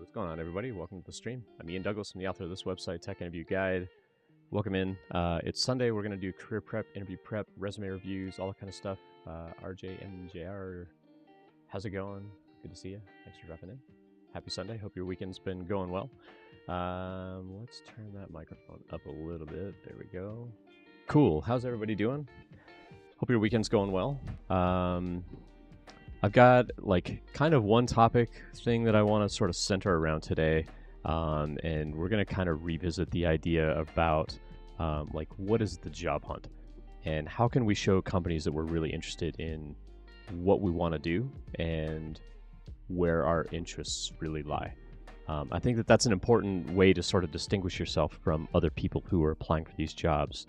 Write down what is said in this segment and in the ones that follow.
What's going on, everybody? Welcome to the stream. I'm Ian Douglas. I'm the author of this website, Tech Interview Guide. Welcome in. It's Sunday. We're going to do career prep, interview prep, resume reviews, all that kind of stuff. RJMJR, how's it going? Good to see you. Thanks for dropping in. Happy Sunday. Hope your weekend's been going well. Let's turn that microphone up a little bit. There we go. Cool. How's everybody doing? Hope your weekend's going well. I've got like kind of one topic thing that I want to sort of center around today, and we're going to kind of revisit the idea about like what is the job hunt and how can we show companies that we're really interested in what we want to do and where our interests really lie. I think that that's an important way to sort of distinguish yourself from other people who are applying for these jobs.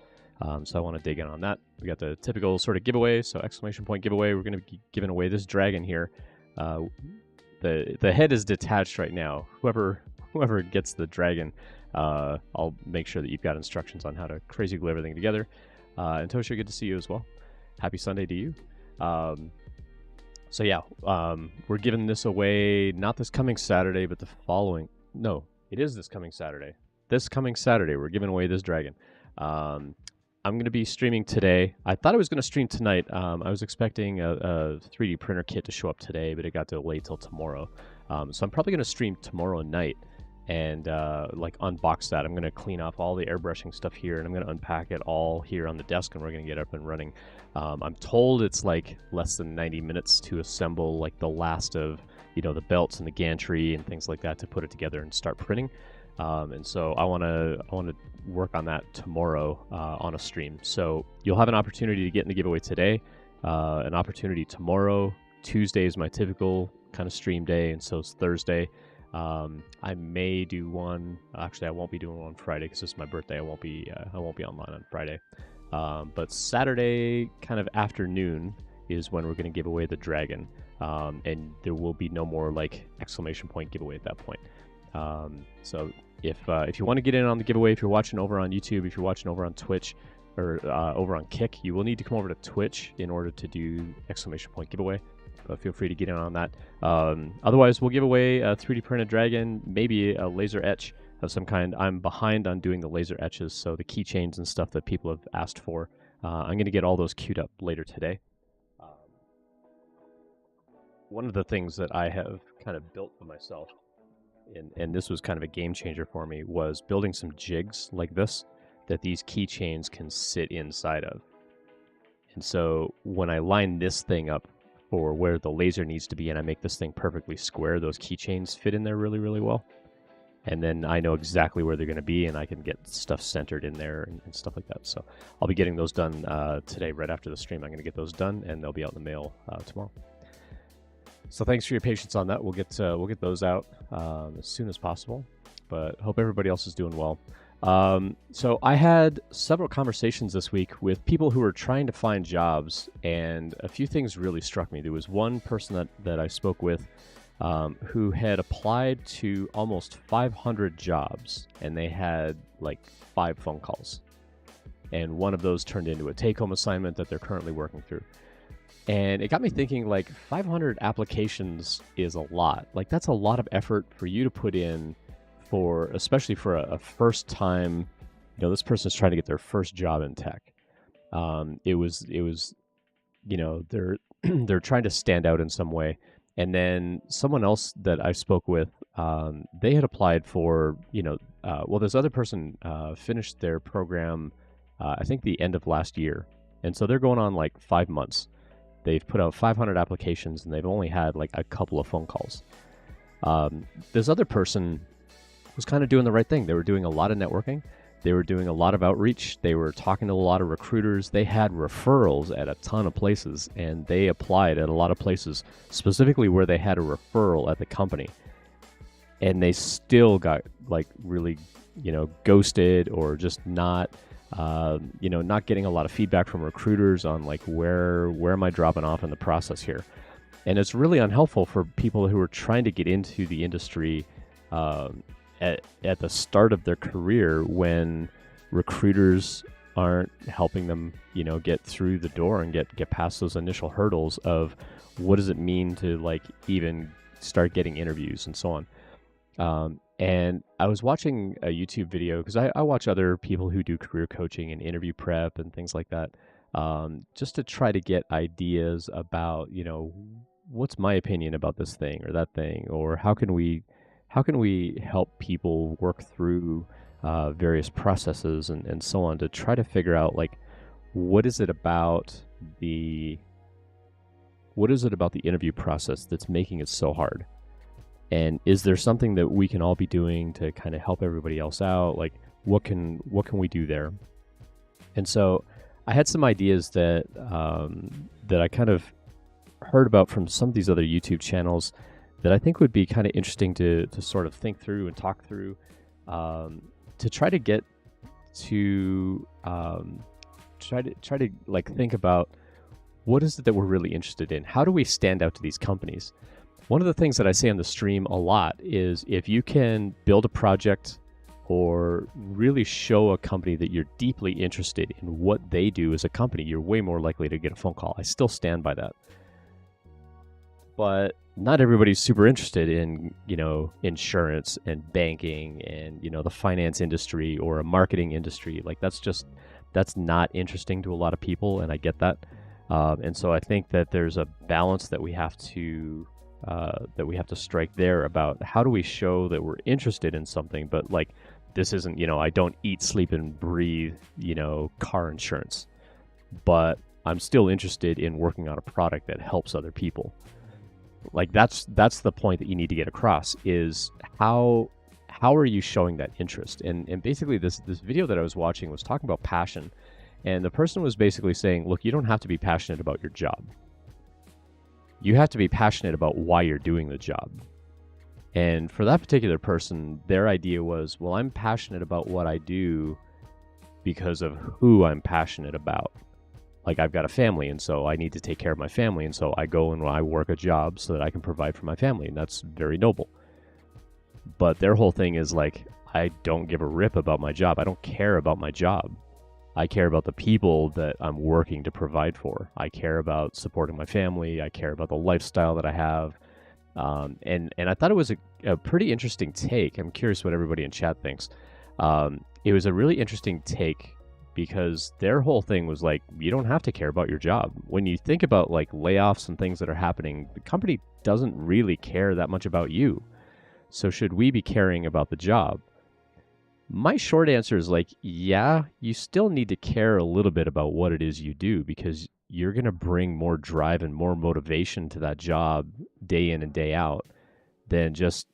So I want to dig in on that. We got the typical sort of giveaway, so exclamation point giveaway. We're going to be giving away this dragon here. The head is detached right now. Whoever gets the dragon, I'll make sure that you've got instructions on how to crazy glue everything together. And Tosha, good to see you as well. Happy Sunday to you. So yeah, we're giving this away not this coming Saturday, but the following. No, it is this coming Saturday. This coming Saturday, we're giving away this dragon. I'm going to be streaming today. I thought I was going to stream tonight. I was expecting a 3D printer kit to show up today, but it got delayed till tomorrow. So I'm probably going to stream tomorrow night and like unbox that. I'm going to clean off all the airbrushing stuff here, and I'm going to unpack it all here on the desk, and we're going to get up and running. I'm told it's like less than 90 minutes to assemble like the last of, the belts and the gantry and things like that to put it together and start printing. And so I want to work on that tomorrow on a stream. So you'll have an opportunity to get in the giveaway today, an opportunity tomorrow. Tuesday is my typical kind of stream day, and so is Thursday. I may do one. Actually, I won't be doing one Friday because it's my birthday. I won't be online on Friday. But Saturday, kind of afternoon, is when we're going to give away the dragon, and there will be no more like exclamation point giveaway at that point. So if you want to get in on the giveaway, if you're watching over on YouTube, if you're watching over on Twitch or over on Kick, you will need to come over to Twitch in order to do exclamation point giveaway. But feel free to get in on that. Otherwise, we'll give away a 3D printed dragon, maybe a laser etch of some kind. I'm behind on doing the laser etches, so the keychains and stuff that people have asked for. I'm going to get all those queued up later today. One of the things that I have kind of built for myself, and this was kind of a game changer for me, was building some jigs like this that these keychains can sit inside of. And so when I line this thing up for where the laser needs to be and I make this thing perfectly square, those keychains fit in there really, really well. And then I know exactly where they're going to be, and I can get stuff centered in there and stuff like that. So I'll be getting those done today right after the stream. I'm going to get those done, and they'll be out in the mail tomorrow. So thanks for your patience on that. We'll get those out as soon as possible, but hope everybody else is doing well. So I had several conversations this week with people who were trying to find jobs, and a few things really struck me. There was one person that I spoke with who had applied to almost 500 jobs, and they had like 5 phone calls. And one of those turned into a take-home assignment that they're currently working through. And it got me thinking, like, 500 applications is a lot. Like, that's a lot of effort for you to put in for, especially for a first time, this person's trying to get their first job in tech. It was, they're trying to stand out in some way. And then someone else that I spoke with, they had applied for, this other person finished their program, I think the end of last year. And so they're going on like 5 months. They've put out 500 applications, and they've only had like a couple of phone calls. This other person was kind of doing the right thing. They were doing a lot of networking. They were doing a lot of outreach. They were talking to a lot of recruiters. They had referrals at a ton of places, and they applied at a lot of places, specifically where they had a referral at the company. And they still got like really, ghosted, or just not getting a lot of feedback from recruiters on like where am I dropping off in the process here. And it's really unhelpful for people who are trying to get into the industry at the start of their career, when recruiters aren't helping them, get through the door and get past those initial hurdles of what does it mean to like even start getting interviews and so on. And I was watching a YouTube video because I watch other people who do career coaching and interview prep and things like that, just to try to get ideas about, what's my opinion about this thing or that thing, or how can we help people work through various processes and so on to try to figure out like what is it about the what is it about the interview process that's making it so hard? And is there something that we can all be doing to kind of help everybody else out? Like what can we do there? And so I had some ideas that I kind of heard about from some of these other YouTube channels that I think would be kind of interesting to sort of think through and talk through, to try to get to try to like think about what is it that we're really interested in? How do we stand out to these companies? One of the things that I say on the stream a lot is if you can build a project or really show a company that you're deeply interested in what they do as a company, you're way more likely to get a phone call. I still stand by that. But not everybody's super interested in, insurance and banking and, the finance industry or a marketing industry. Like that's not interesting to a lot of people, and I get that. And so I think that there's a balance that we have to strike there about how do we show that we're interested in something, but like this isn't, I don't eat, sleep, and breathe, car insurance, but I'm still interested in working on a product that helps other people. Like that's the point that you need to get across is how are you showing that interest? And basically this video that I was watching was talking about passion, and the person was basically saying, look, you don't have to be passionate about your job. You have to be passionate about why you're doing the job. And for that particular person, their idea was, well, I'm passionate about what I do because of who I'm passionate about. Like I've got a family, and so I need to take care of my family, and so I go and I work a job so that I can provide for my family, and that's very noble. But their whole thing is like, I don't give a rip about my job. I don't care about my job. I care about the people that I'm working to provide for. I care about supporting my family. I care about the lifestyle that I have. And I thought it was a pretty interesting take. I'm curious what everybody in chat thinks. It was a really interesting take because their whole thing was like, you don't have to care about your job. When you think about like layoffs and things that are happening, the company doesn't really care that much about you. So should we be caring about the job? My short answer is like, yeah, you still need to care a little bit about what it is you do because you're going to bring more drive and more motivation to that job day in and day out than just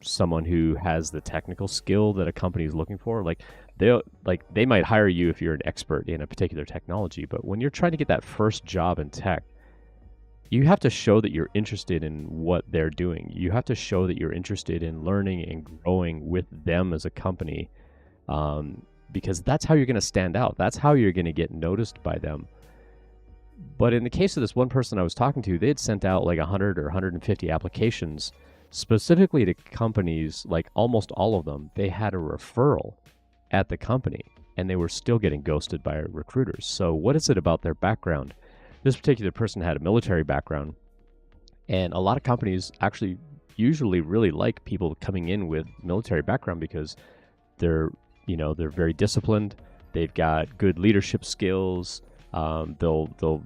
someone who has the technical skill that a company is looking for. Like they might hire you if you're an expert in a particular technology, but when you're trying to get that first job in tech, you have to show that you're interested in what they're doing. You have to show that you're interested in learning and growing with them as a company, because that's how you're going to stand out. That's how you're going to get noticed by them. But in the case of this one person I was talking to, they had sent out like 100 or 150 applications specifically to companies, like almost all of them. They had a referral at the company, and they were still getting ghosted by recruiters. So what is it about their background? This particular person had a military background, and a lot of companies actually usually really like people coming in with military background because they're very disciplined. They've got good leadership skills. They'll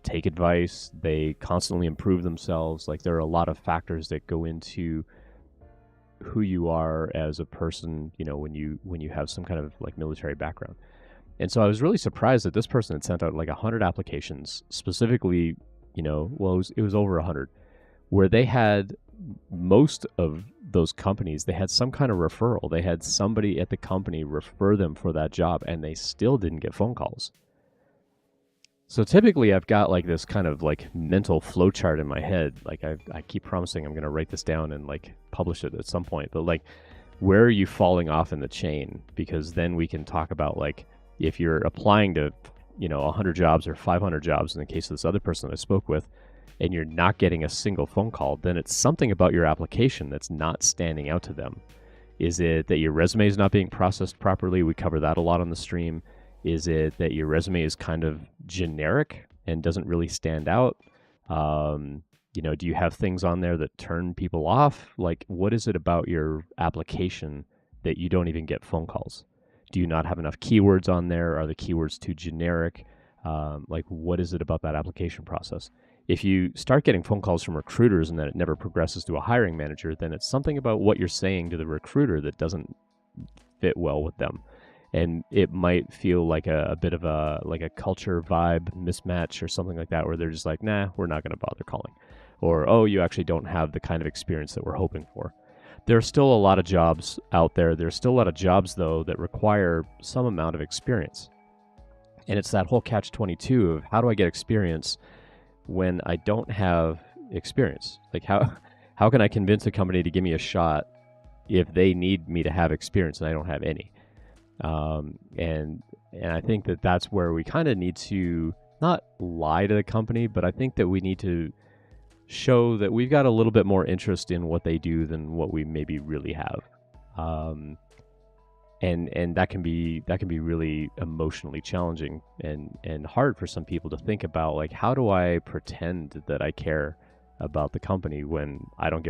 take advice. They constantly improve themselves. Like there are a lot of factors that go into who you are as a person, when you have some kind of like military background. And so I was really surprised that this person had sent out like 100 applications specifically, it was over 100, where they had most of those companies, they had some kind of referral. They had somebody at the company refer them for that job, and they still didn't get phone calls. So typically I've got like this kind of like mental flowchart in my head. Like I keep promising I'm going to write this down and like publish it at some point, but like, where are you falling off in the chain? Because then we can talk about like, if you're applying to, 100 jobs or 500 jobs in the case of this other person I spoke with, and you're not getting a single phone call, then it's something about your application that's not standing out to them. Is it that your resume is not being processed properly? We cover that a lot on the stream. Is it that your resume is kind of generic and doesn't really stand out? Do you have things on there that turn people off? Like, what is it about your application that you don't even get phone calls? Do you not have enough keywords on there? Are the keywords too generic? Like, what is it about that application process? If you start getting phone calls from recruiters and then it never progresses to a hiring manager, then it's something about what you're saying to the recruiter that doesn't fit well with them. And it might feel like a bit of a culture vibe mismatch or something like that, where they're just like, nah, we're not going to bother calling. Or, oh, you actually don't have the kind of experience that we're hoping for. There are still a lot of jobs out there. There's still a lot of jobs, though, that require some amount of experience. And it's that whole catch-22 of how do I get experience when I don't have experience? Like, how can I convince a company to give me a shot if they need me to have experience and I don't have any? And I think that that's where we kind of need to not lie to the company, but I think that we need to show that we've got a little bit more interest in what they do than what we maybe really have. And that can be really emotionally challenging and hard for some people to think about, like, how do I pretend that I care about the company when I don't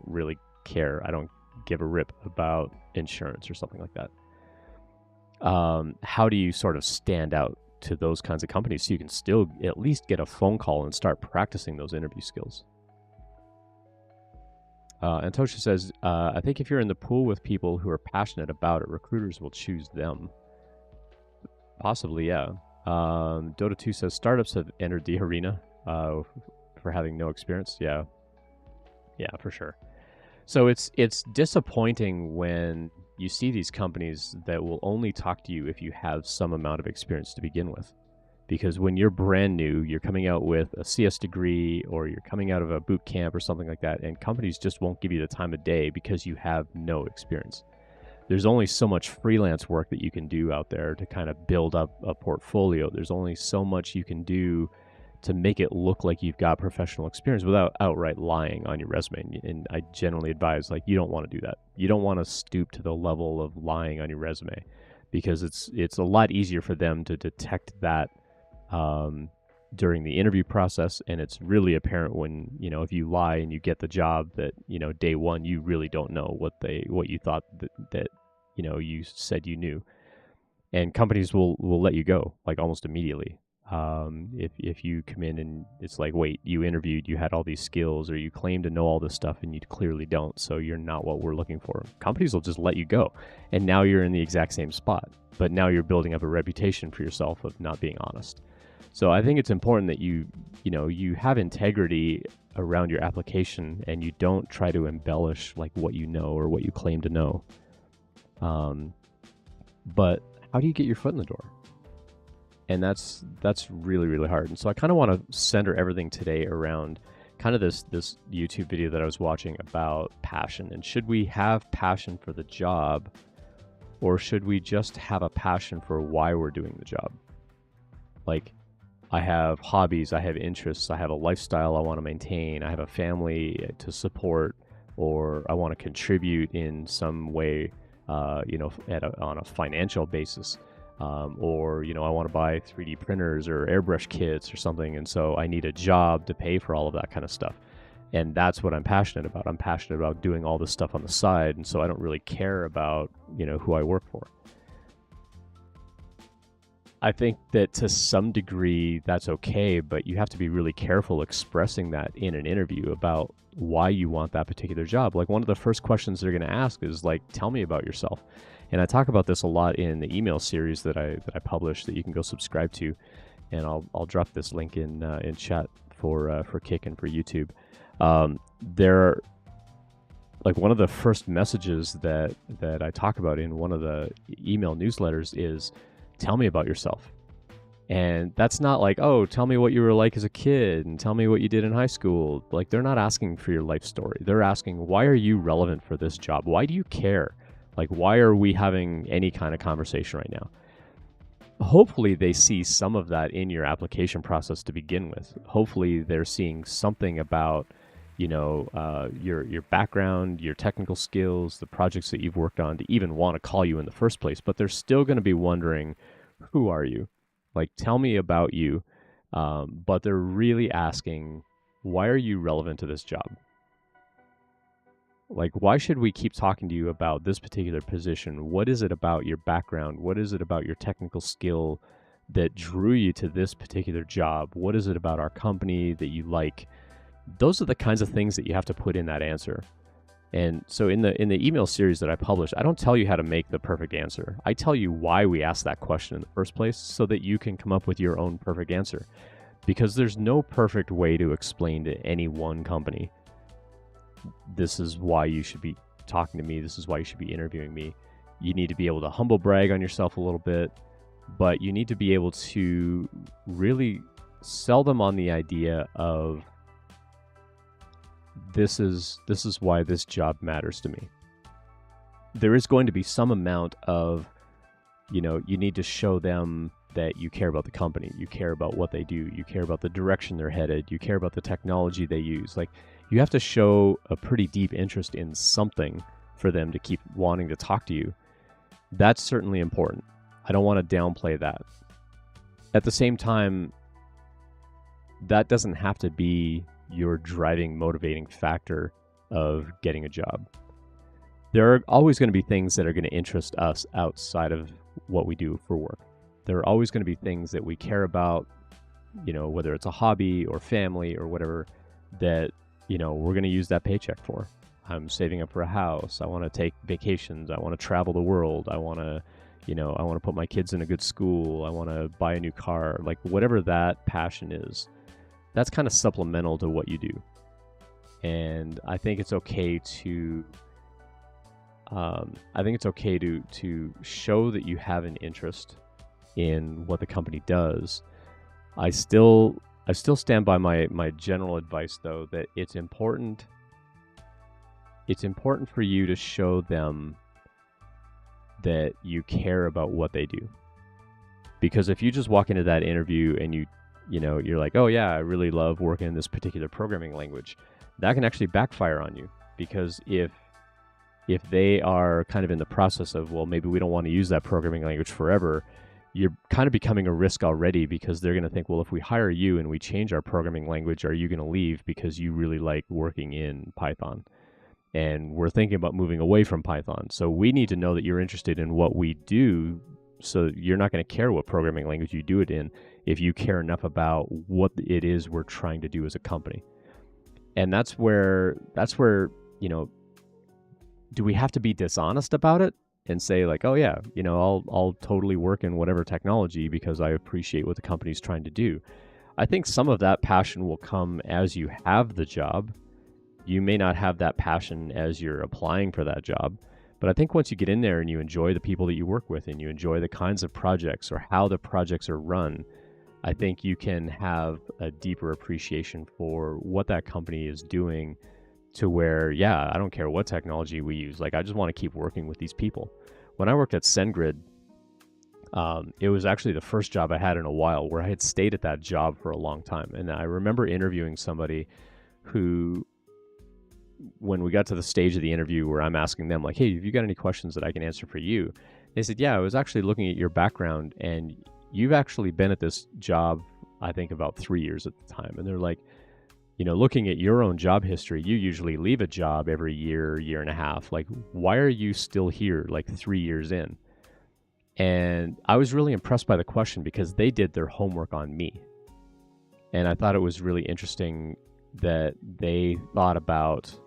really care. I don't give a rip about insurance or something like that. How do you sort of stand out to those kinds of companies so you can still at least get a phone call and start practicing those interview skills? And Tosha says, I think if you're in the pool with people who are passionate about it, recruiters will choose them. Possibly, yeah. Dota 2 says, startups have entered the arena for having no experience. Yeah, for sure. So it's disappointing when you see these companies that will only talk to you if you have some amount of experience to begin with. Because when you're brand new, you're coming out with a CS degree or you're coming out of a boot camp or something like that, and companies just won't give you the time of day because you have no experience. There's only so much freelance work that you can do out there to kind of build up a portfolio. There's only so much you can do to make it look like you've got professional experience without outright lying on your resume. And I generally advise, like, you don't want to do that. You don't want to stoop to the level of lying on your resume, because it's a lot easier for them to detect that during the interview process, and it's really apparent when, if you lie and you get the job, that day one you really don't know what you thought that you said you knew, and companies will let you go like almost immediately. If you come in and it's like, wait, you interviewed, you had all these skills, or you claim to know all this stuff and you clearly don't, so you're not what we're looking for. Companies will just let you go, and now you're in the exact same spot, but now you're building up a reputation for yourself of not being honest. So I think it's important that you have integrity around your application, and you don't try to embellish like what you know or what you claim to know. But how do you get your foot in the door? And that's really, really hard. And so I kind of want to center everything today around kind of this YouTube video that I was watching about passion. And should we have passion for the job, or should we just have a passion for why we're doing the job? Like, I have hobbies, I have interests, I have a lifestyle I want to maintain, I have a family to support, or I want to contribute in some way, on a financial basis. Or I want to buy 3D printers or airbrush kits or something, and so I need a job to pay for all of that kind of stuff. And that's what I'm passionate about. I'm passionate about doing all this stuff on the side, and so I don't really care about who I work for. I think that to some degree that's okay, but you have to be really careful expressing that in an interview about why you want that particular job. Like, one of the first questions they're going to ask is like, tell me about yourself. And I talk about this a lot in the email series that I publish that you can go subscribe to, and I'll drop this link in chat for Kick and for YouTube. There, like, one of the first messages that I talk about in one of the email newsletters is, tell me about yourself. And that's not like, oh, tell me what you were like as a kid and tell me what you did in high school. Like, they're not asking for your life story. They're asking, why are you relevant for this job? Why do you care? Like, why are we having any kind of conversation right now? Hopefully they see some of that in your application process to begin with. Hopefully they're seeing something about, your background, your technical skills, the projects that you've worked on to even want to call you in the first place. But they're still going to be wondering, who are you? Like, tell me about you. But they're really asking, why are you relevant to this job? Like, why should we keep talking to you about this particular position? What is it about your background? What is it about your technical skill that drew you to this particular job? What is it about our company that you like? Those are the kinds of things that you have to put in that answer. And so in the email series that I publish, I don't tell you how to make the perfect answer. I tell you why we asked that question in the first place so that you can come up with your own perfect answer. Because there's no perfect way to explain to any one company, this is why you should be talking to me, this is why you should be interviewing me. You need to be able to humble brag on yourself a little bit, but you need to be able to really sell them on the idea of this is why this job matters to me. There is going to be some amount of, you need to show them that you care about the company, you care about what they do, you care about the direction they're headed, you care about the technology they use. Like, you have to show a pretty deep interest in something for them to keep wanting to talk to you. That's certainly important. I don't want to downplay that. At the same time, that doesn't have to be your driving, motivating factor of getting a job. There are always going to be things that are going to interest us outside of what we do for work. There are always going to be things that we care about, whether it's a hobby or family or whatever, that, we're going to use that paycheck for. I'm saving up for a house. I want to take vacations. I want to travel the world. I want to, I want to put my kids in a good school. I want to buy a new car. Like, whatever that passion is, that's kind of supplemental to what you do. And I think it's okay to to show that you have an interest in what the company does. I still stand by my general advice, though, that it's important for you to show them that you care about what they do. Because if you just walk into that interview and you're like, oh yeah, I really love working in this particular programming language, that can actually backfire on you. Because if they are kind of in the process of, well, maybe we don't want to use that programming language forever, you're kind of becoming a risk already, because they're going to think, well, if we hire you and we change our programming language, are you going to leave because you really like working in Python? And we're thinking about moving away from Python. So we need to know that you're interested in what we do, so you're not going to care what programming language you do it in if you care enough about what it is we're trying to do as a company. And that's where, do we have to be dishonest about it and say like, oh yeah, I'll totally work in whatever technology because I appreciate what the company's trying to do? I think some of that passion will come as you have the job. You may not have that passion as you're applying for that job, but I think once you get in there and you enjoy the people that you work with and you enjoy the kinds of projects or how the projects are run, I think you can have a deeper appreciation for what that company is doing, to where, yeah, I don't care what technology we use. Like, I just want to keep working with these people. When I worked at SendGrid, it was actually the first job I had in a while where I had stayed at that job for a long time. And I remember interviewing somebody who, when we got to the stage of the interview where I'm asking them like, hey, have you got any questions that I can answer for you? They said, yeah, I was actually looking at your background and you've actually been at this job, I think about 3 years at the time. And they're like, looking at your own job history, you usually leave a job every year, year and a half. Like, why are you still here like 3 years in? And I was really impressed by the question because they did their homework on me. And I thought it was really interesting that they thought about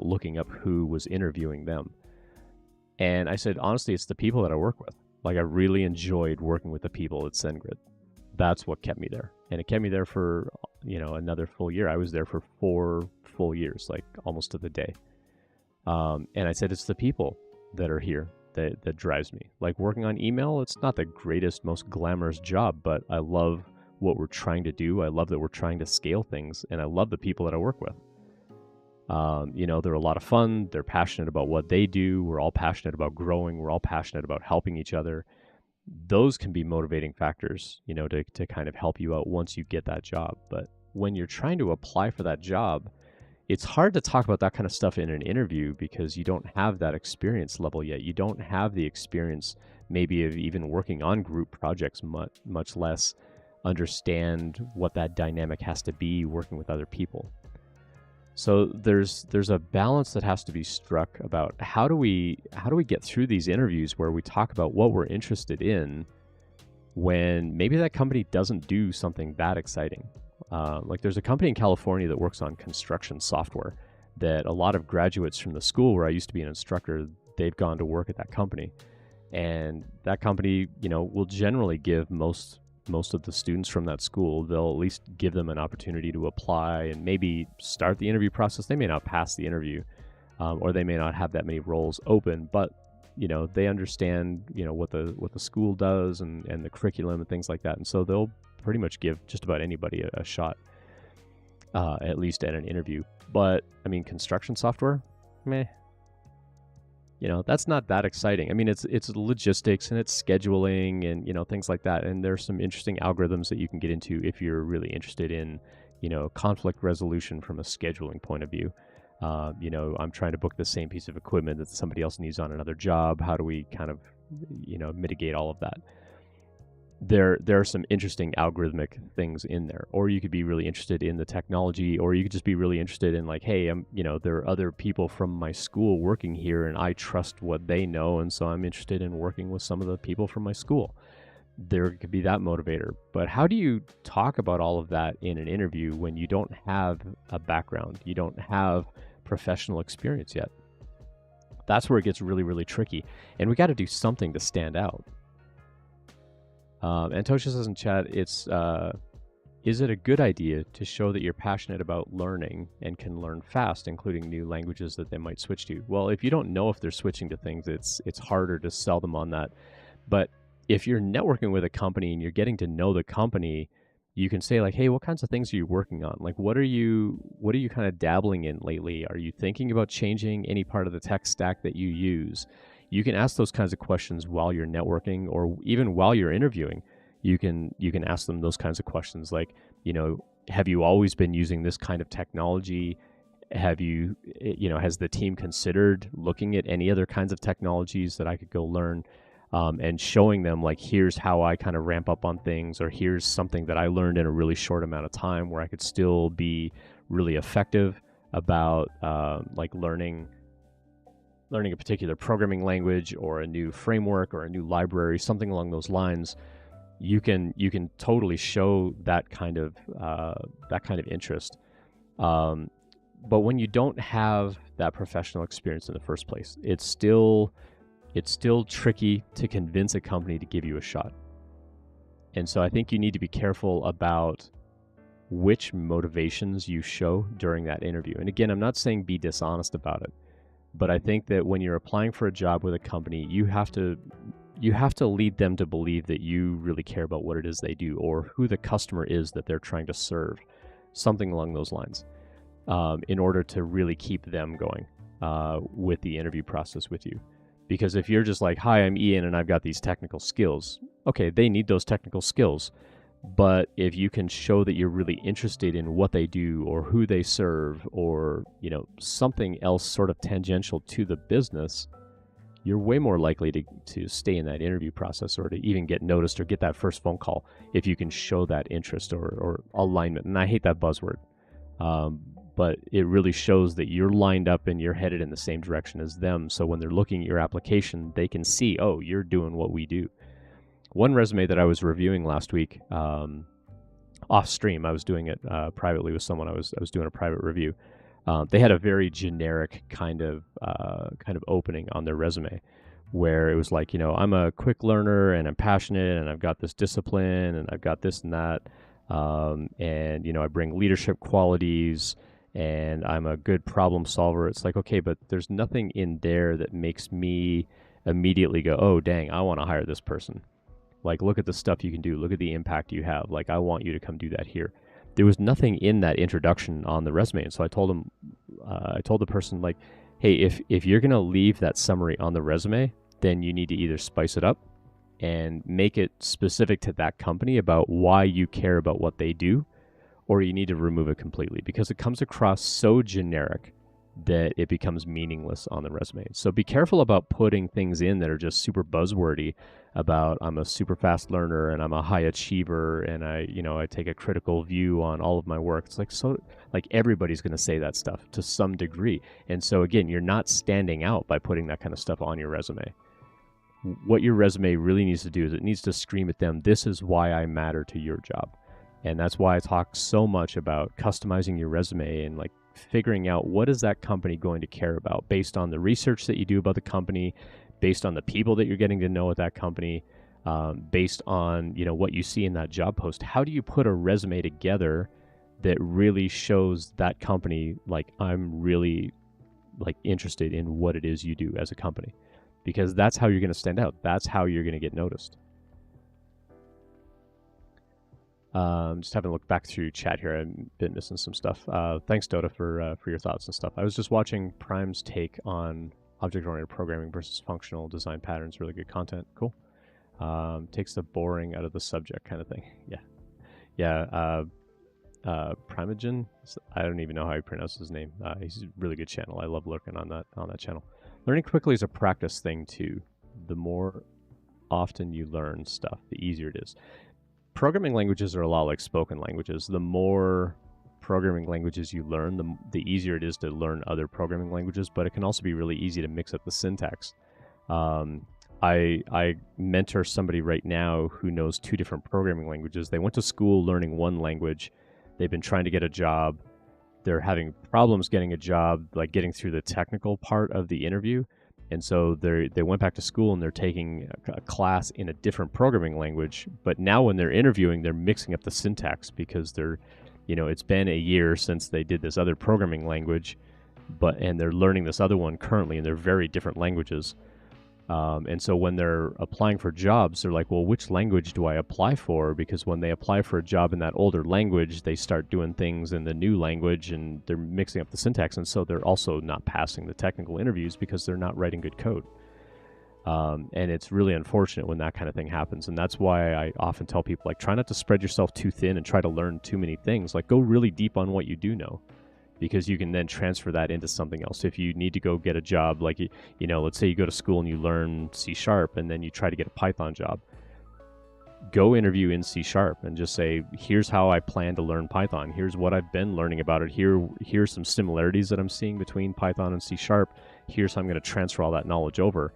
looking up who was interviewing them. And I said, honestly, it's the people that I work with. Like, I really enjoyed working with the people at SendGrid. That's what kept me there. And it kept me there for, another full year. I was there for 4 full years, like almost to the day. And I said, it's the people that are here that drives me. Like, working on email, it's not the greatest, most glamorous job, but I love what we're trying to do. I love that we're trying to scale things, and I love the people that I work with. They're a lot of fun. They're passionate about what they do. We're all passionate about growing. We're all passionate about helping each other. Those can be motivating factors, to kind of help you out once you get that job. But when you're trying to apply for that job, it's hard to talk about that kind of stuff in an interview because you don't have that experience level yet. You don't have the experience maybe of even working on group projects, much less understand what that dynamic has to be working with other people. So there's a balance that has to be struck about how do we get through these interviews where we talk about what we're interested in when maybe that company doesn't do something that exciting. Like there's a company in California that works on construction software that a lot of graduates from the school where I used to be an instructor, they've gone to work at that company. And that company, will generally give most of the students from that school, they'll at least give them an opportunity to apply and maybe start the interview process. They may not pass the interview, or they may not have that many roles open, but they understand what the school does and the curriculum and things like that, and so they'll pretty much give just about anybody a shot, at least at an interview. But I mean, construction software, meh. That's not that exciting. I mean, it's logistics and it's scheduling and things like that. And there's some interesting algorithms that you can get into if you're really interested in conflict resolution from a scheduling point of view. I'm trying to book the same piece of equipment that somebody else needs on another job. How do we kind of mitigate all of that? There are some interesting algorithmic things in there. Or you could be really interested in the technology, or you could just be really interested in like, hey, there are other people from my school working here and I trust what they know, and so I'm interested in working with some of the people from my school. There could be that motivator. But how do you talk about all of that in an interview when you don't have a background, you don't have professional experience yet? That's where it gets really, really tricky. And we got to do something to stand out. Antosha says in chat, is it a good idea to show that you're passionate about learning and can learn fast, including new languages that they might switch to? Well, if you don't know if they're switching to things, it's harder to sell them on that. But if you're networking with a company and you're getting to know the company, you can say like, hey, what kinds of things are you working on? Like, what are you kind of dabbling in lately? Are you thinking about changing any part of the tech stack that you use? You can ask those kinds of questions while you're networking, or even while you're interviewing. You can ask them those kinds of questions like, have you always been using this kind of technology? Have you, has the team considered looking at any other kinds of technologies that I could go learn? And showing them like, here's how I kind of ramp up on things, or here's something that I learned in a really short amount of time where I could still be really effective about like learning a particular programming language or a new framework or a new library, something along those lines. You can totally show that kind of interest. But when you don't have that professional experience in the first place, it's still tricky to convince a company to give you a shot. And so I think you need to be careful about which motivations you show during that interview. And again, I'm not saying be dishonest about it, but I think that when you're applying for a job with a company, you have to lead them to believe that you really care about what it is they do, or who the customer is that they're trying to serve, something along those lines, in order to really keep them going with the interview process with you. Because if you're just like, hi, I'm Ian and I've got these technical skills, okay, they need those technical skills. But if you can show that you're really interested in what they do or who they serve, or something else sort of tangential to the business, you're way more likely to stay in that interview process, or to even get noticed or get that first phone call if you can show that interest or alignment. And I hate that buzzword, but it really shows that you're lined up and you're headed in the same direction as them. So when they're looking at your application, they can see, oh, you're doing what we do. One resume that I was reviewing last week, off stream, I was doing it privately with someone. I was doing a private review. They had a very generic kind of opening on their resume, where it was like, I'm a quick learner and I'm passionate and I've got this discipline and I've got this and that, and I bring leadership qualities and I'm a good problem solver. It's like, okay, but there's nothing in there that makes me immediately go, oh, dang, I want to hire this person. Like, look at the stuff you can do. Look at the impact you have. Like, I want you to come do that here. There was nothing in that introduction on the resume. And so I told the person, like, hey, if you're going to leave that summary on the resume, then you need to either spice it up and make it specific to that company about why you care about what they do, or you need to remove it completely, because it comes across so generic that it becomes meaningless on the resume. So be careful about putting things in that are just super buzzwordy about I'm a super fast learner and I'm a high achiever and I take a critical view on all of my work. It's like everybody's going to say that stuff to some degree. And so again, you're not standing out by putting that kind of stuff on your resume. What your resume really needs to do is it needs to scream at them, this is why I matter to your job. And that's why I talk so much about customizing your resume and like figuring out what is that company going to care about based on the research that you do about the company, based on the people that you're getting to know at that company, based on what you see in that job post. How do you put a resume together that really shows that company like I'm really like interested in what it is you do as a company? Because that's how you're going to stand out. That's how you're going to get noticed. Just having a look back through chat here. I've been missing some stuff. Thanks, Dota, for your thoughts and stuff. I was just watching Prime's take on object-oriented programming versus functional design patterns. Really good content. Cool. Takes the boring out of the subject kind of thing. Yeah. Primogen. I don't even know how he pronounces his name. He's a really good channel. I love lurking on that channel. Learning quickly is a practice thing too. The more often you learn stuff, the easier it is. Programming languages are a lot like spoken languages. The more programming languages you learn, the easier it is to learn other programming languages, but it can also be really easy to mix up the syntax. I mentor somebody right now who knows 2 different programming languages. They went to school learning one language. They've been trying to get a job. They're having problems getting a job, like getting through the technical part of the interview. And so they went back to school and they're taking a class in a different programming language. But now when they're interviewing, they're mixing up the syntax because it's been a year since they did this other programming language, and they're learning this other one currently, and they're very different languages. And so when they're applying for jobs, they're like, well, which language do I apply for? Because when they apply for a job in that older language, they start doing things in the new language and they're mixing up the syntax. And so they're also not passing the technical interviews because they're not writing good code. And it's really unfortunate when that kind of thing happens. And that's why I often tell people, like, try not to spread yourself too thin and try to learn too many things. Like, go really deep on what you do know, because you can then transfer that into something else. If you need to go get a job, like, let's say you go to school and you learn C# and then you try to get a Python job, go interview in C# and just say, here's how I plan to learn Python. Here's what I've been learning about it. Here's some similarities that I'm seeing between Python and C#. Here's how I'm going to transfer all that knowledge over.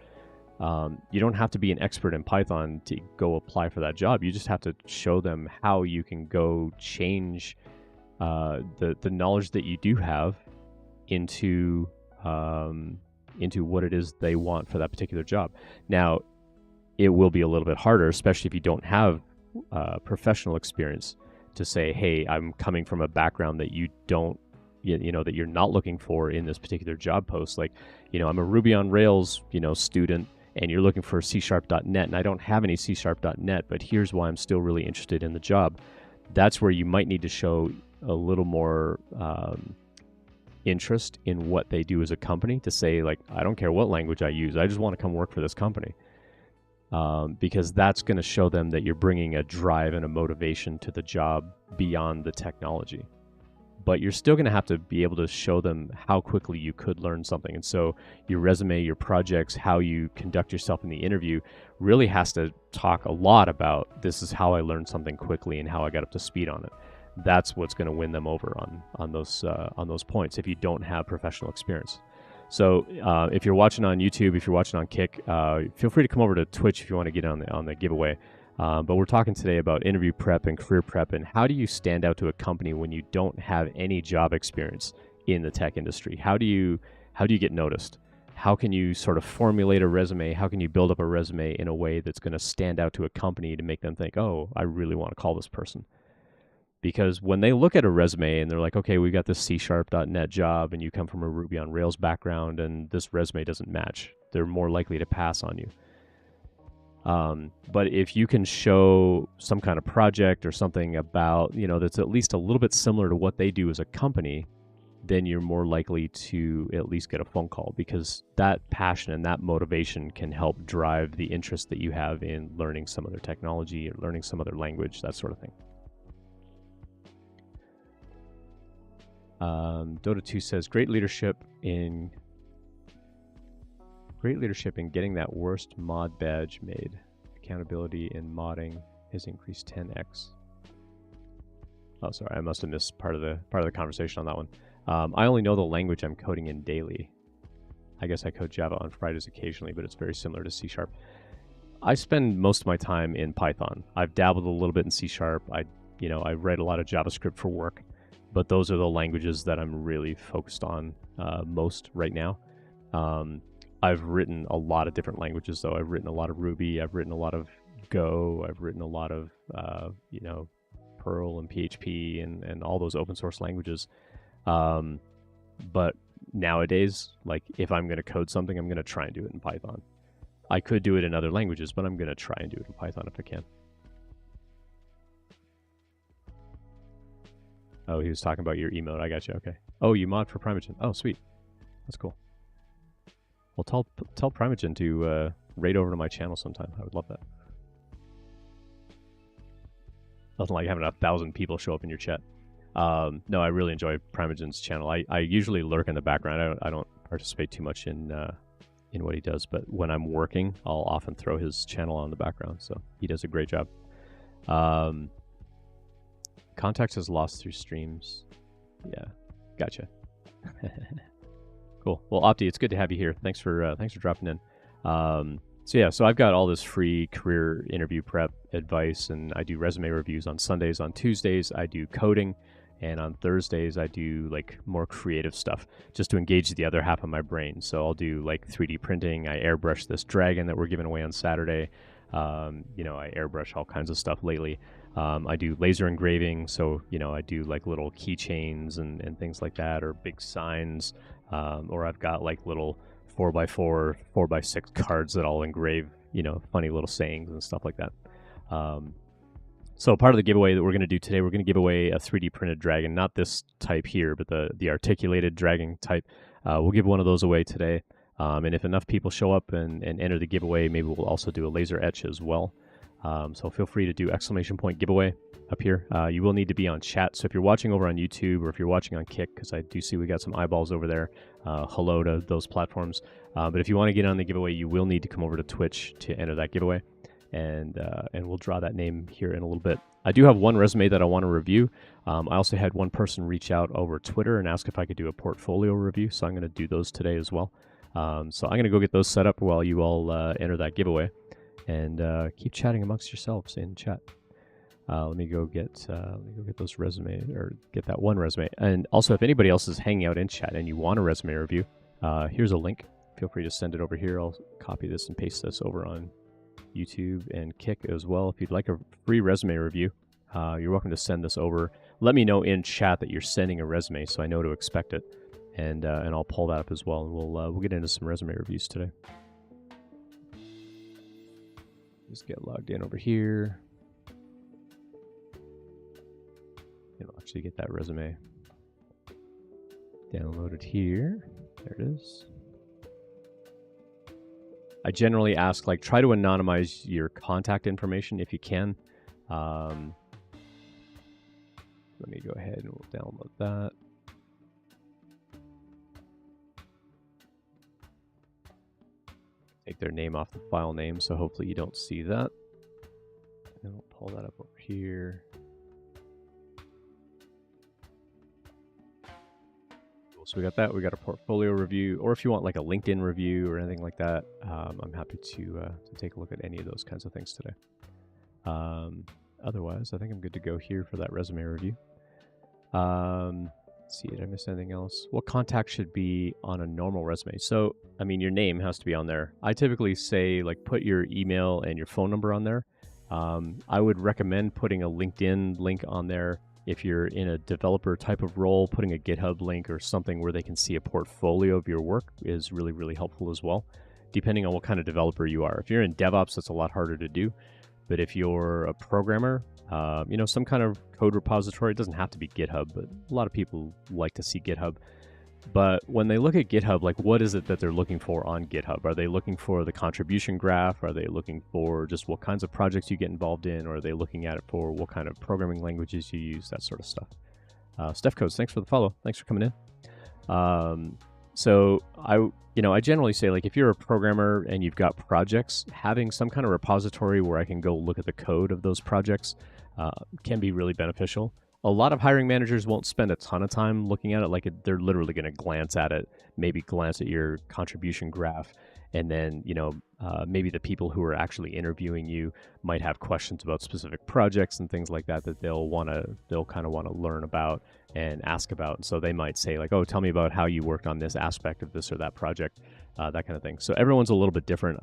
You don't have to be an expert in Python to go apply for that job. You just have to show them how you can go change the knowledge that you do have into what it is they want for that particular job. Now, it will be a little bit harder, especially if you don't have professional experience, to say, hey, I'm coming from a background that you don't, that you're not looking for in this particular job post. Like, I'm a Ruby on Rails, student, and you're looking for C#.net, and I don't have any C#.net, but here's why I'm still really interested in the job. That's where you might need to show a little more interest in what they do as a company, to say, like, I don't care what language I use, I just want to come work for this company, because that's going to show them that you're bringing a drive and a motivation to the job beyond the technology. But you're still going to have to be able to show them how quickly you could learn something. And so your resume, your projects, how you conduct yourself in the interview really has to talk a lot about, this is how I learned something quickly and how I got up to speed on it. That's what's going to win them over on those points if you don't have professional experience. So if you're watching on YouTube, if you're watching on Kick, feel free to come over to Twitch if you want to get on the giveaway. But we're talking today about interview prep and career prep, and how do you stand out to a company when you don't have any job experience in the tech industry? How do you get noticed? How can you sort of formulate a resume? How can you build up a resume in a way that's going to stand out to a company to make them think, oh, I really want to call this person? Because when they look at a resume and they're like, okay, we got this C#.net job and you come from a Ruby on Rails background and this resume doesn't match, they're more likely to pass on you. But if you can show some kind of project or something about, that's at least a little bit similar to what they do as a company, then you're more likely to at least get a phone call, because that passion and that motivation can help drive the interest that you have in learning some other technology or learning some other language, that sort of thing. Dota 2 says, great leadership in getting that worst mod badge made. Accountability in modding has increased 10x. Oh, sorry, I must have missed part of the conversation on that one. I only know the language I'm coding in daily. I guess I code Java on Fridays occasionally, but it's very similar to C#. I spend most of my time in Python. I've dabbled a little bit in C#. I write a lot of JavaScript for work, but those are the languages that I'm really focused on most right now. I've written a lot of different languages, though. I've written a lot of Ruby. I've written a lot of Go. I've written a lot of, Perl and PHP and all those open source languages. But nowadays, like, if I'm going to code something, I'm going to try and do it in Python. I could do it in other languages, but I'm going to try and do it in Python if I can. Oh, he was talking about your emote. I got you. Okay. Oh, you mod for Primogen. Oh, sweet. That's cool. Well, tell Primogen to raid over to my channel sometime. I would love that. Nothing like having 1,000 people show up in your chat. No, I really enjoy Primogen's channel. I usually lurk in the background. I don't participate too much in what he does, but when I'm working, I'll often throw his channel on the background. So he does a great job. Context is lost through streams. Yeah, gotcha. Cool. Well, Opti, it's good to have you here. Thanks for dropping in. So I've got all this free career interview prep advice, and I do resume reviews on Sundays. On Tuesdays, I do coding, and on Thursdays, I do like more creative stuff just to engage the other half of my brain. So I'll do like 3D printing. I airbrush this dragon that we're giving away on Saturday. I airbrush all kinds of stuff lately. I do laser engraving, so I do like little keychains and things like that, or big signs, or I've got like little 4x4, 4x6 cards that I'll engrave, funny little sayings and stuff like that. So part of the giveaway that we're going to do today, we're going to give away a 3D printed dragon, not this type here, but the articulated dragon type. We'll give one of those away today. And if enough people show up and enter the giveaway, maybe we'll also do a laser etch as well. So feel free to do ! giveaway up here. You will need to be on chat. So if you're watching over on YouTube or if you're watching on Kick, because I do see we got some eyeballs over there, hello to those platforms. But if you want to get on the giveaway, you will need to come over to Twitch to enter that giveaway. And we'll draw that name here in a little bit. I do have one resume that I want to review. I also had one person reach out over Twitter and ask if I could do a portfolio review. So I'm going to do those today as well. So I'm going to go get those set up while you all enter that giveaway. And keep chatting amongst yourselves in chat. Let me go get those resume, or get that one resume. And also, if anybody else is hanging out in chat and you want a resume review, here's a link. Feel free to send it over here. I'll copy this and paste this over on YouTube and Kick as well. If you'd like a free resume review, you're welcome to send this over. Let me know in chat that you're sending a resume so I know to expect it, and I'll pull that up as well. And we'll get into some resume reviews today. Just get logged in over here. And I'll actually get that resume downloaded here. There it is. I generally ask, like, try to anonymize your contact information if you can. Let me go ahead and we'll download that. Take their name off the file name, so hopefully you don't see that. And we'll pull that up over here. Cool. So we got that. We got a portfolio review, or if you want like a LinkedIn review or anything like that, I'm happy to take a look at any of those kinds of things today. Otherwise, I think I'm good to go here for that resume review. Let's see, did I miss anything else? What contact should be on a normal resume? So, I mean, your name has to be on there. I typically say, like, put your email and your phone number on there. I would recommend putting a LinkedIn link on there. If you're in a developer type of role, putting a GitHub link or something where they can see a portfolio of your work is really, really helpful as well, depending on what kind of developer you are. If you're in DevOps, that's a lot harder to do. But if you're a programmer, some kind of code repository, it doesn't have to be GitHub, but a lot of people like to see GitHub. But when they look at GitHub, like, what is it that they're looking for on GitHub? Are they looking for the contribution graph? Are they looking for just what kinds of projects you get involved in? Or are they looking at it for what kind of programming languages you use, that sort of stuff? Steph Codes, thanks for the follow. Thanks for coming in. So I generally say, like, if you're a programmer and you've got projects, having some kind of repository where I can go look at the code of those projects can be really beneficial. A lot of hiring managers won't spend a ton of time looking at it. Like, they're literally going to glance at it, maybe glance at your contribution graph, and then, maybe the people who are actually interviewing you might have questions about specific projects and things like that they'll kind of want to learn about and ask about. And so they might say, like, oh, tell me about how you worked on this aspect of this or that project, that kind of thing. So everyone's a little bit different.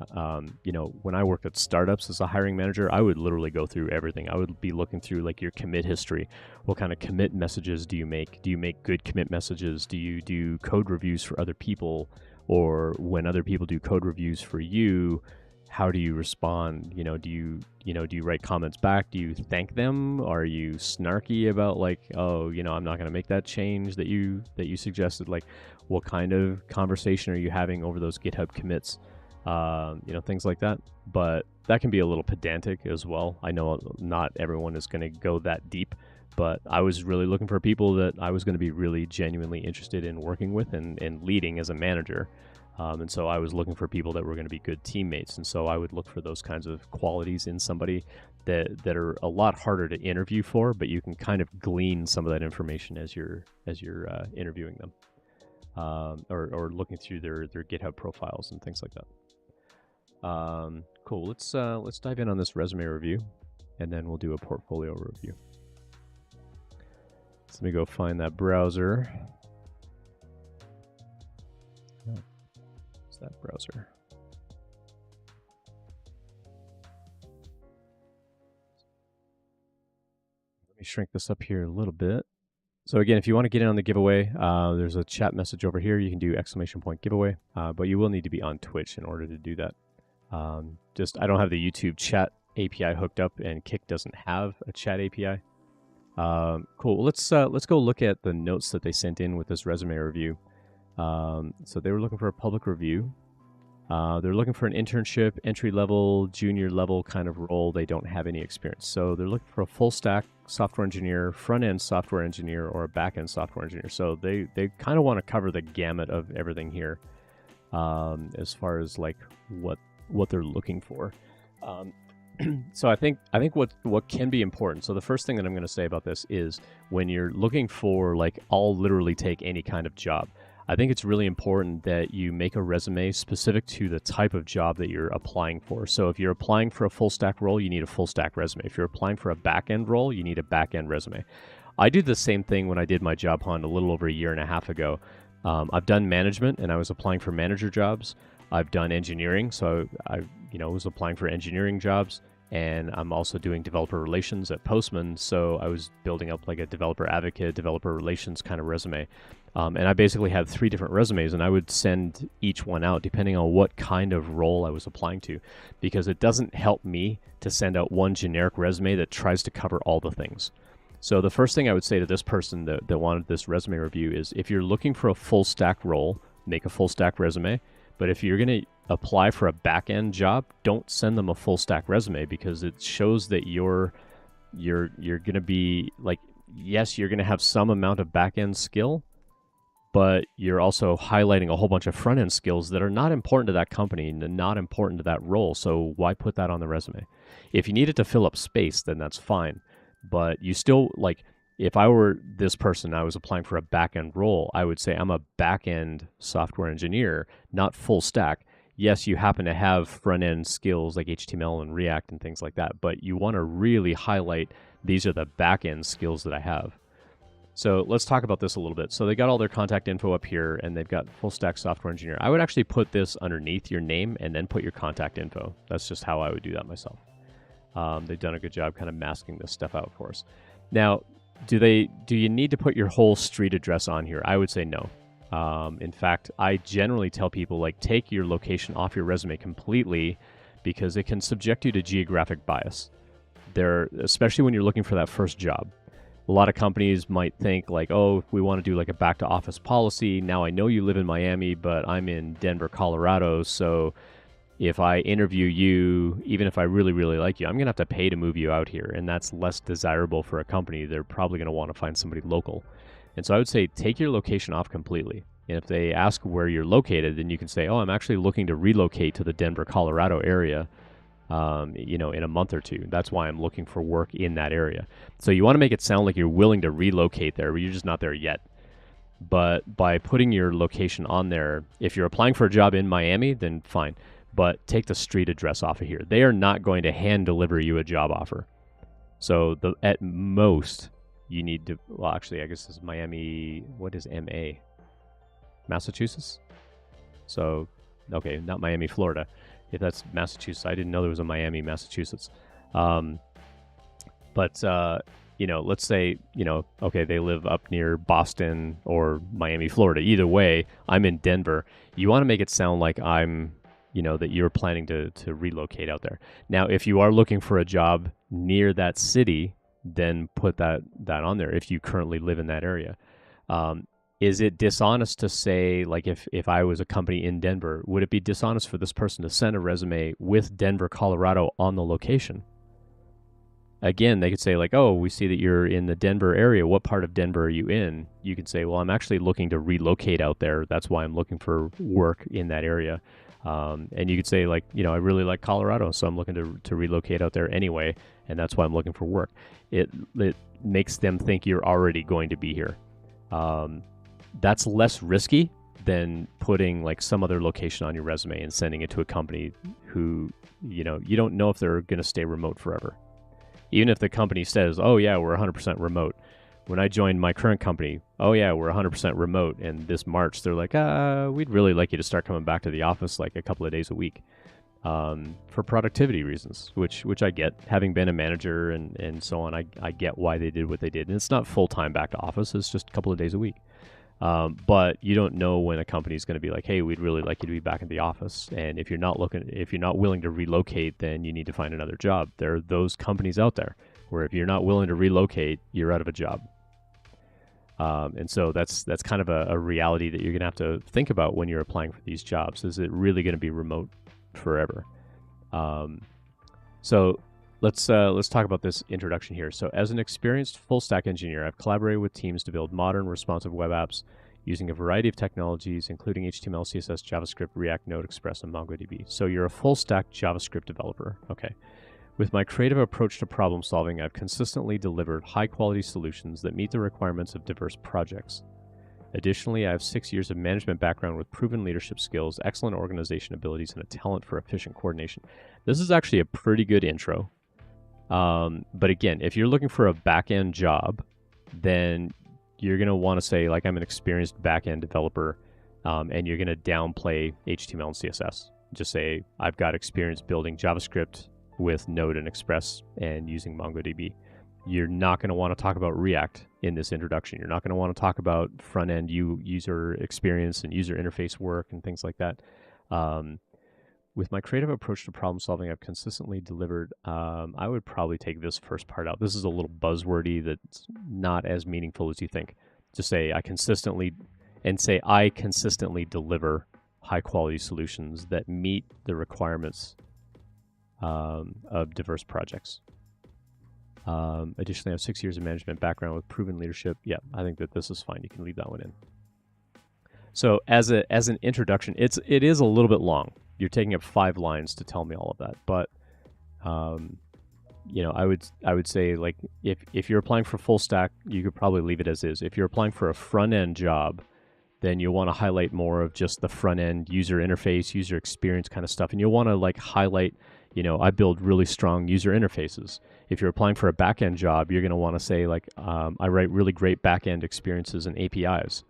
When I worked at startups as a hiring manager, I would literally go through everything. I would be looking through, like, your commit history. What kind of commit messages do you make? Do you make good commit messages? Do you do code reviews for other people? Or when other people do code reviews for you, how do you respond? Do you write comments back? Do you thank them? Are you snarky about, like, oh, I'm not going to make that change that you suggested? Like, what kind of conversation are you having over those GitHub commits? Things like that. But that can be a little pedantic as well. I know not everyone is going to go that deep, but I was really looking for people that I was going to be really genuinely interested in working with and leading as a manager. And so I was looking for people that were going to be good teammates. And so I would look for those kinds of qualities in somebody that are a lot harder to interview for, but you can kind of glean some of that information as you're interviewing them, or looking through their GitHub profiles and things like that. Cool. Let's dive in on this resume review, and then we'll do a portfolio review. So let me go find that browser. What's that browser? Let me shrink this up here a little bit. So again, if you want to get in on the giveaway, there's a chat message over here. You can do !giveaway, but you will need to be on Twitch in order to do that. I don't have the YouTube chat API hooked up, and Kik doesn't have a chat API. Cool. Let's go look at the notes that they sent in with this resume review. So they were looking for a public review. They're looking for an internship, entry level, junior level kind of role. They don't have any experience. So they're looking for a full stack software engineer, front end software engineer, or a back end software engineer. So they kind of want to cover the gamut of everything here, as far as, like, what they're looking for. So I think what can be important. So the first thing that I'm going to say about this is, when you're looking for, like, I'll literally take any kind of job, I think it's really important that you make a resume specific to the type of job that you're applying for. So if you're applying for a full stack role, you need a full stack resume. If you're applying for a back end role, you need a back end resume. I did the same thing when I did my job hunt a little over a year and a half ago. I've done management, and I was applying for manager jobs. I've done engineering, so I was applying for engineering jobs. And I'm also doing developer relations at Postman, so I was building up, like, a developer advocate, developer relations kind of resume. And I basically had 3 different resumes, and I would send each one out depending on what kind of role I was applying to, because it doesn't help me to send out one generic resume that tries to cover all the things. So the first thing I would say to this person that wanted this resume review is, if you're looking for a full stack role, make a full stack resume. But if you're going to apply for a back-end job, don't send them a full stack resume, because it shows that you're going to be, like, yes, you're going to have some amount of back-end skill, but you're also highlighting a whole bunch of front-end skills that are not important to that company and not important to that role. So why put that on the resume? If you need it to fill up space, then that's fine. But you still, like, if I were this person, I was applying for a back-end role, I would say I'm a back-end software engineer, not full stack. Yes, you happen to have front-end skills like HTML and React and things like that, but you want to really highlight, these are the back-end skills that I have. So let's talk about this a little bit. So they got all their contact info up here, and they've got full stack software engineer. I would actually put this underneath your name and then put your contact info. That's just how I would do that myself. They've done a good job kind of masking this stuff out for us. Now, do you need to put your whole street address on here? I would say no. In fact, I generally tell people, like, take your location off your resume completely, because it can subject you to geographic bias. Especially when you're looking for that first job. A lot of companies might think, like, oh, if we want to do, like, a back to office policy, now I know you live in Miami, but I'm in Denver, Colorado, so if I interview you, even if I really, really like you, I'm going to have to pay to move you out here, and that's less desirable for a company. They're probably going to want to find somebody local. And so I would say take your location off completely. And if they ask where you're located, then you can say, oh, I'm actually looking to relocate to the Denver, Colorado area, in a month or two. That's why I'm looking for work in that area. So you want to make it sound like you're willing to relocate there, but you're just not there yet. But by putting your location on there, if you're applying for a job in Miami, then fine. But take the street address off of here. They are not going to hand deliver you a job offer. So at most, you need to, well, actually, I guess this is Miami. What is MA? Massachusetts? So, okay, not Miami, Florida. If that's Massachusetts, I didn't know there was a Miami, Massachusetts. Let's say, okay, they live up near Boston or Miami, Florida. Either way, I'm in Denver. You want to make it sound like I'm, that you're planning to relocate out there. Now, if you are looking for a job near that city, then put that on there if you currently live in that area. Is it dishonest to say, like, if I was a company in Denver, would it be dishonest for this person to send a resume with Denver, Colorado on the location? Again, they could say, like, oh, we see that you're in the Denver area. What part of Denver are you in? You could say, well, I'm actually looking to relocate out there. That's why I'm looking for work in that area. And you could say, like, I really like Colorado, so I'm looking to relocate out there anyway, and that's why I'm looking for work. It makes them think you're already going to be here. That's less risky than putting like some other location on your resume and sending it to a company who, you don't know if they're going to stay remote forever. Even if the company says, oh yeah, we're 100% remote. When I joined my current company, oh yeah, we're 100% remote. And this March, they're like, we'd really like you to start coming back to the office like a couple of days a week for productivity reasons, which I get. Having been a manager and so on, I get why they did what they did. And it's not full-time back to office. It's just a couple of days a week. But you don't know when a company is going to be like, hey, we'd really like you to be back in the office. And if you're not willing to relocate, then you need to find another job. There are those companies out there where if you're not willing to relocate, you're out of a job. And so that's kind of a reality that you're going to have to think about when you're applying for these jobs. Is it really going to be remote forever? So let's talk about this introduction here. So as an experienced full stack engineer, I've collaborated with teams to build modern responsive web apps using a variety of technologies, including HTML, CSS, JavaScript, React, Node, Express, and MongoDB. So you're a full stack JavaScript developer. Okay. With my creative approach to problem solving, I've consistently delivered high-quality solutions that meet the requirements of diverse projects. Additionally, I have 6 years of management background with proven leadership skills, excellent organization abilities, and a talent for efficient coordination. This is actually a pretty good intro. But again, if you're looking for a back-end job, then you're going to want to say, like, I'm an experienced back-end developer, and you're going to downplay HTML and CSS. Just say, I've got experience building JavaScript with Node and Express and using MongoDB. You're not going to want to talk about React in this introduction. You're not going to want to talk about front-end user experience and user interface work and things like that. With my creative approach to problem solving, I've consistently delivered. I would probably take this first part out. This is a little buzzwordy that's not as meaningful as you think. Just say I consistently deliver high-quality solutions that meet the requirements of diverse projects. Additionally, I have 6 years of management background with proven leadership. Yeah, I think that this is fine. You can leave that one in. So as an introduction, it is a little bit long. You're taking up 5 lines to tell me all of that, but I would say, like, if you're applying for full stack, you could probably leave it as is. If you're applying for a front end job, then you'll want to highlight more of just the front end user interface, user experience kind of stuff, and you'll want to like highlight. I build really strong user interfaces. If you're applying for a back-end job, you're going to want to say, like, I write really great back-end experiences and APIs,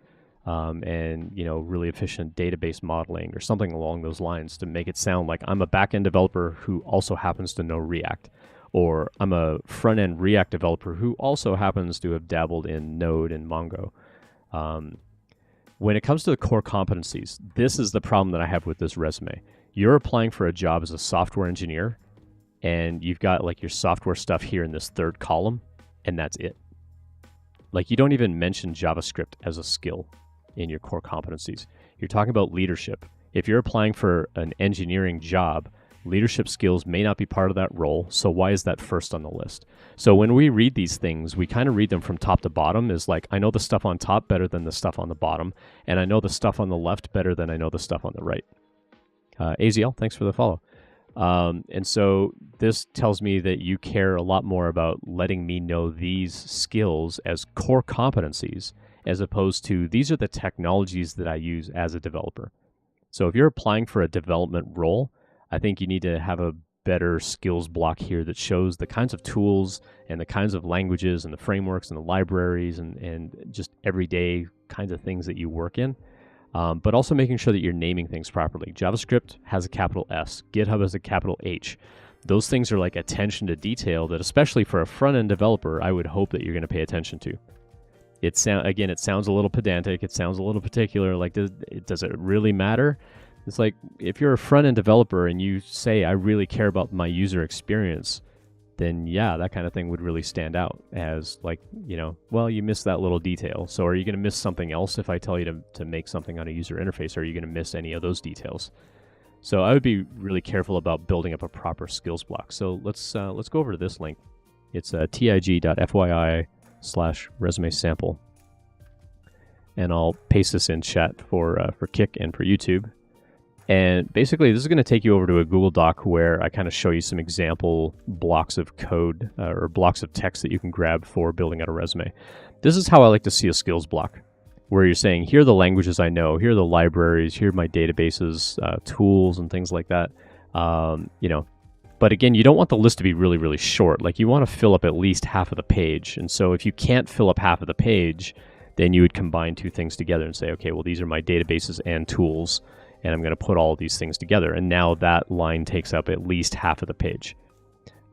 and, really efficient database modeling or something along those lines to make it sound like I'm a back-end developer who also happens to know React, or I'm a front-end React developer who also happens to have dabbled in Node and Mongo. When it comes to the core competencies, this is the problem that I have with this resume. You're applying for a job as a software engineer, and you've got like your software stuff here in this third column, and that's it. Like, you don't even mention JavaScript as a skill in your core competencies. You're talking about leadership. If you're applying for an engineering job, leadership skills may not be part of that role. So why is that first on the list? So when we read these things, we kind of read them from top to bottom. Is like, I know the stuff on top better than the stuff on the bottom, and I know the stuff on the left better than I know the stuff on the right. AZL, thanks for the follow. And so this tells me that you care a lot more about letting me know these skills as core competencies, as opposed to these are the technologies that I use as a developer. So if you're applying for a development role, I think you need to have a better skills block here that shows the kinds of tools and the kinds of languages and the frameworks and the libraries and just everyday kinds of things that you work in. But also making sure that you're naming things properly. JavaScript has a capital S. GitHub has a capital H. Those things are like attention to detail that, especially for a front-end developer, I would hope that you're going to pay attention to. It sounds a little pedantic. It sounds a little particular. Like, does it really matter? It's like, if you're a front-end developer and you say, I really care about my user experience, then yeah, that kind of thing would really stand out as like, well, you missed that little detail. So are you going to miss something else if I tell you to make something on a user interface? Are you going to miss any of those details? So I would be really careful about building up a proper skills block. So let's go over to this link. It's tig.fyi/resume sample. And I'll paste this in chat for Kik and for YouTube. And basically, this is going to take you over to a Google Doc where I kind of show you some example blocks of code or blocks of text that you can grab for building out a resume. This is how I like to see a skills block, where you're saying, here are the languages I know, here are the libraries, here are my databases, tools, and things like that. But again, you don't want the list to be really, really short. Like, you want to fill up at least half of the page. And so if you can't fill up half of the page, then you would combine two things together and say, okay, well, these are my databases and tools, and I'm going to put all of these things together. And now that line takes up at least half of the page.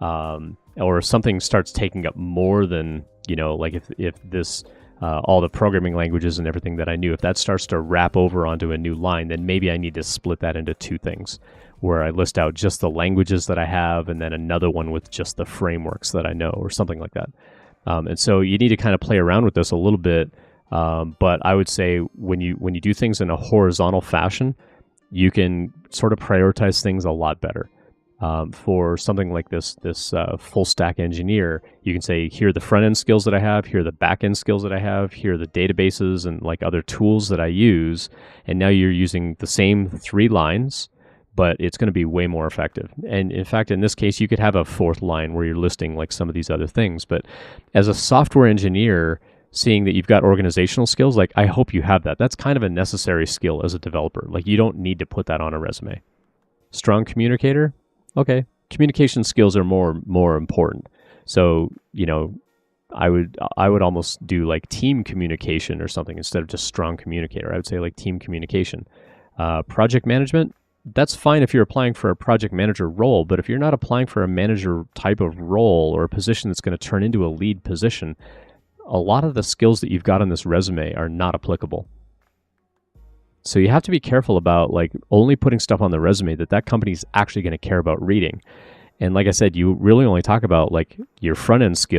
Or if something starts taking up more than, like if this, all the programming languages and everything that I knew, if that starts to wrap over onto a new line, then maybe I need to split that into two things, where I list out just the languages that I have and then another one with just the frameworks that I know, or something like that. And so you need to kind of play around with this a little bit. But I would say when you do things in a horizontal fashion, you can sort of prioritize things a lot better. For something like this full stack engineer, you can say, here are the front end skills that I have, here are the back end skills that I have, here are the databases and like other tools that I use. And now you're using the same 3 lines, but it's going to be way more effective. And in fact, in this case, you could have a 4th line where you're listing like some of these other things. But as a software engineer, seeing that you've got organizational skills, like, I hope you have that. That's kind of a necessary skill as a developer. Like, you don't need to put that on a resume. Strong communicator? Okay. Communication skills are more important. So, I would almost do like team communication or something instead of just strong communicator. I would say like team communication. Project management? That's fine if you're applying for a project manager role, but if you're not applying for a manager type of role or a position that's going to turn into a lead position, a lot of the skills that you've got on this resume are not applicable. So you have to be careful about like only putting stuff on the resume that company's actually going to care about reading. And like I said, you really only talk about like your front end skills